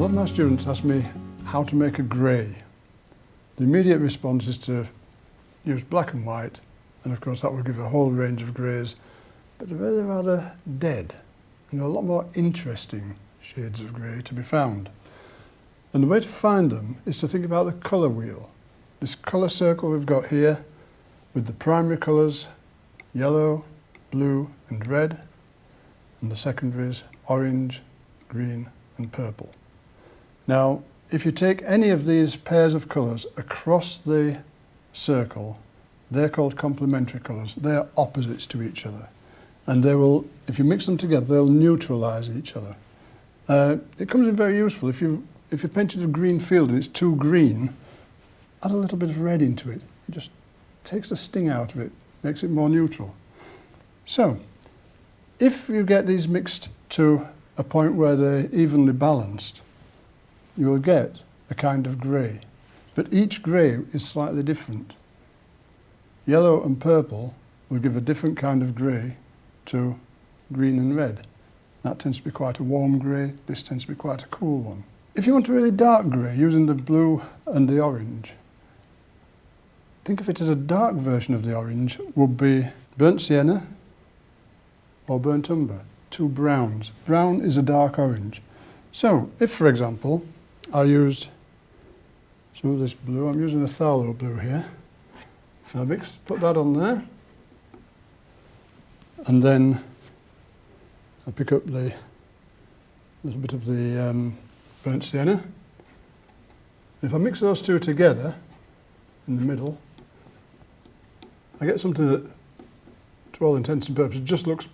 lot of my students ask me how to make a grey. The immediate response is to use black and white, and of course that will give a whole range of greys, but they're really rather dead, and there are a lot more interesting shades of grey to be found. And the way to find them is to think about the colour wheel. This colour circle we've got here, with the primary colours yellow, blue and red, and the secondaries orange, green and purple. Now, if you take any of these pairs of colours across the circle, they're called complementary colours. They are opposites to each other. And they will, if you mix them together, they'll neutralise each other. It comes in very useful. If you painted a green field and it's too green, add a little bit of red into it. It just takes the sting out of it, makes it more neutral. So, if you get these mixed to a point where they're evenly balanced, you will get a kind of grey. But each grey is slightly different. Yellow and purple will give a different kind of grey to green and red. That tends to be quite a warm grey, this tends to be quite a cool one. If you want a really dark grey, using the blue and the orange, think of it as a dark version of the orange would be burnt sienna or burnt umber, two browns. Brown is a dark orange. So, if for example, I used some of this blue, I'm using a phthalo blue here, and I put that on there, and then I pick up the little bit of the burnt sienna. If I mix those two together in the middle, I get something that, to all intents and purposes, just looks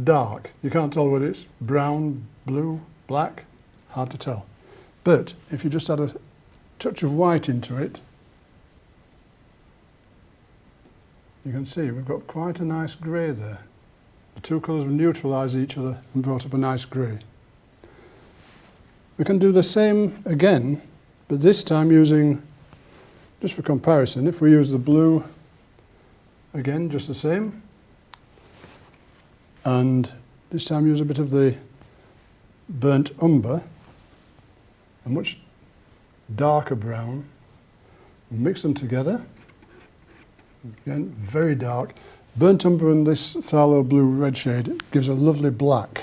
dark. You can't tell whether it's brown, blue, black, hard to tell. But if you just add a touch of white into it, you can see we've got quite a nice grey there. The two colours will neutralise each other and brought up a nice grey. We can do the same again, but this time using, just for comparison, if we use the blue, again just the same, and this time use a bit of the burnt umber, a much darker brown, we'll mix them together, again very dark. Burnt umber and this phthalo blue red shade gives a lovely black.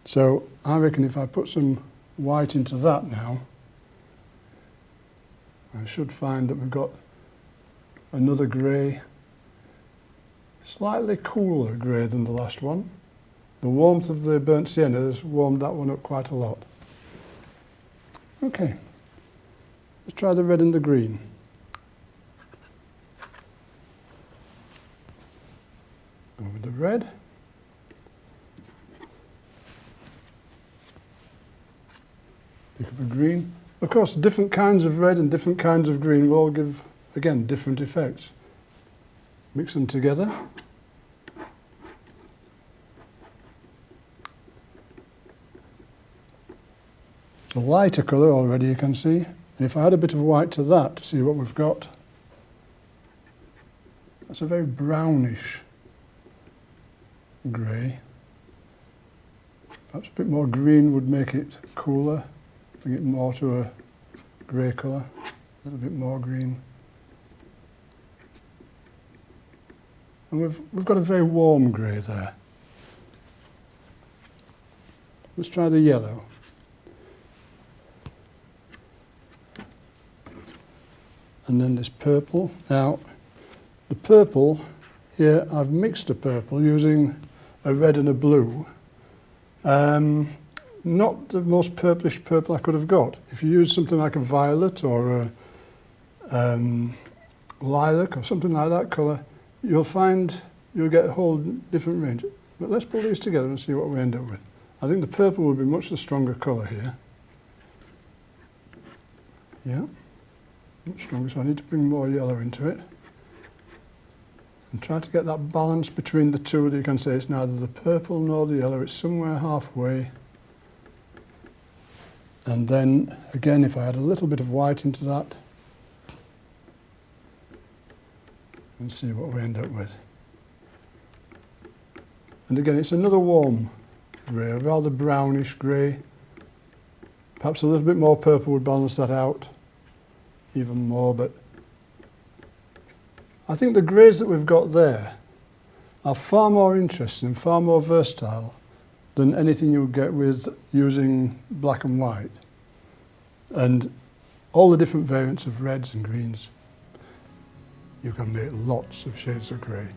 So I reckon if I put some white into that now, I should find that we've got another grey, slightly cooler grey than the last one. The warmth of the burnt sienna has warmed that one up quite a lot. Okay, let's try the red and the green. Go with the red. Pick up a green. Of course, different kinds of red and different kinds of green will all give, again, different effects. Mix them together. It's a lighter colour already, you can see. And if I add a bit of white to that to see what we've got, that's a very brownish grey. Perhaps a bit more green would make it cooler, bring it more to a grey colour, a little bit more green. And we've got a very warm grey there. Let's try the yellow. And then this purple. Now, the purple, here I've mixed a purple using a red and a blue. Not the most purplish purple I could have got. If you use something like a violet or a lilac or something like that colour, you'll find you'll get a whole different range. But let's pull these together and see what we end up with. I think the purple will be much the stronger colour here. Yeah, much stronger, so I need to bring more yellow into it. And try to get that balance between the two that you can say it's neither the purple nor the yellow, it's somewhere halfway. And then, again, if I add a little bit of white into that, and see what we end up with. And again, it's another warm grey, a rather brownish grey, Perhaps a little bit more purple would balance that out even more, but I think the greys that we've got there are far more interesting and far more versatile than anything you would get with using black and white and all the different variants of reds and greens. You can make lots of shades of grey.